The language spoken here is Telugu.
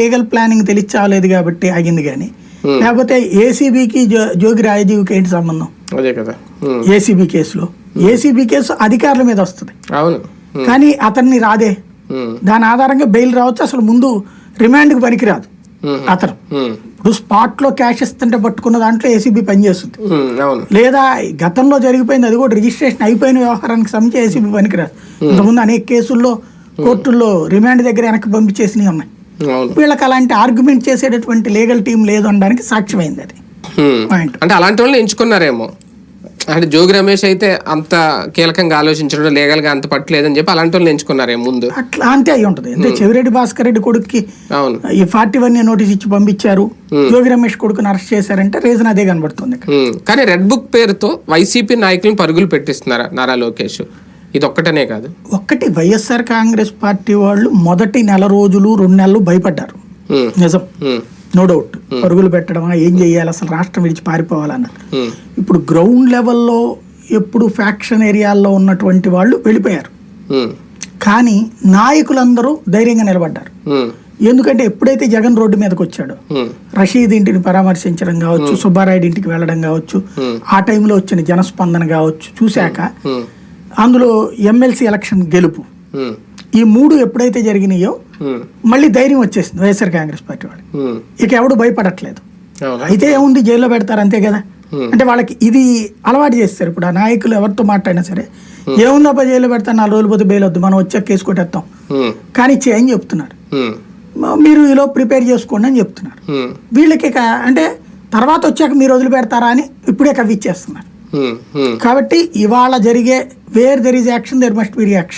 లీగల్ ప్లానింగ్ తెలియచాలేదు కాబట్టి ఆగింది కానీ, లేకపోతే ఏసీబీకి జోగి రాజీవ్కి ఏంటి సంబంధం? అదే కదా, ఏసీబీ కేసులో ఏసీబీ కేసు అధికారుల మీద వస్తుంది, అవును, కానీ అతన్ని రాదే. దాని ఆధారంగా బెయిల్ రావచ్చు, అసలు ముందు రిమాండ్కి పనికిరాదు అతను. ఇప్పుడు స్పాట్ లో క్యాష్ ఇస్తుంటే పట్టుకున్న దాంట్లో ఏసీబీ పనిచేస్తుంది, లేదా గతంలో జరిగిపోయింది అది కూడా రిజిస్ట్రేషన్ అయిపోయిన వ్యవహారానికి సంబంధించి ఏసీబీ పనికిరాదు. ఇంతకుముందు అనేక కేసుల్లో కోర్టుల్లో రిమాండ్ దగ్గర వెనక్కి పంపించేసినవి ఉన్నాయి. వీళ్ళకి అలాంటి ఆర్గ్యుమెంట్ చేసేటటువంటి లీగల్ టీం లేదు అనడానికి సాక్ష్యమైంది అది. అంటే అలాంటి వాళ్ళని ఎంచుకున్నారేమో. అంటే జోగి రమేష్ అయితే అంత కీలకంగా ఆలోచించడం, లీగల్ గా అంత పట్టలేదని చెప్పి అలాంటి వాళ్ళు ఎంచుకున్నారే ముందు. అట్లా అంతే అయి ఉంటుంది. అంటే చెవిరెడ్డి భాస్కర్ రెడ్డి కొడుకుకి ఈ 41 నోటీస్ ఇచ్చి పంపించారు, జోగి రమేష్ కొడుకుని అరెస్ట్ చేశారంటే రీజన్ అదే కనబడుతుంది. కానీ రెడ్ బుక్ పేరుతో వైసీపీ నాయకులను పరుగులు పెట్టిస్తున్నారు నారా లోకేష్. ఇది ఒక్కటనే కాదు, ఒక్కటి వైఎస్ఆర్ కాంగ్రెస్ పార్టీ వాళ్ళు మొదటి నెల రోజులు 2 నెలలు భయపడ్డారు, నిజం, నో డౌట్. పరుగులు పెట్టడమా, ఏం చెయ్యాలి, అసలు రాష్ట్రం విడిచి పారిపోవాలన్నారు. ఇప్పుడు గ్రౌండ్ లెవెల్లో ఎప్పుడు ఫ్యాక్షన్ ఏరియాల్లో ఉన్నటువంటి వాళ్ళు వెళ్ళిపోయారు, కానీ నాయకులందరూ ధైర్యంగా నిలబడ్డారు. ఎందుకంటే ఎప్పుడైతే జగన్ రోడ్డు మీదకి వచ్చాడో, రషీద్ ఇంటిని పరామర్శించడం కావచ్చు, సుబ్బారాయుడు ఇంటికి వెళ్ళడం కావచ్చు, ఆ టైంలో వచ్చిన జనస్పందన కావచ్చు చూశాక, అందులో ఎమ్మెల్సీ ఎలక్షన్ గెలుపు, ఈ 3 ఎప్పుడైతే జరిగినాయో మళ్ళీ ధైర్యం వచ్చేసింది వైఎస్ఆర్ కాంగ్రెస్ పార్టీ వాళ్ళు. ఇక ఎవడు భయపడట్లేదు. అయితే ఏముంది, జైల్లో పెడతారు అంతే కదా. అంటే వాళ్ళకి ఇది అలవాటు చేస్తారు. ఇప్పుడు ఆ నాయకులు ఎవరితో మాట్లాడినా సరే, ఏముందబ్బా జైల్లో పెడతారు, 4 రోజులు పోతే బెయిల్ వద్దు, మనం వచ్చాక కేసు కొట్టేస్తాం, కానీ అని చెప్తున్నారు. మీరు ఇలా ప్రిపేర్ చేసుకోండి అని చెప్తున్నారు. వీళ్ళకి అంటే తర్వాత వచ్చాక మీరు వదిలి పెడతారా అని ఇప్పుడే కవ్విచ్చేస్తున్నారు. కాబట్టి ఇవాళ జరిగే where there is action there must be reaction.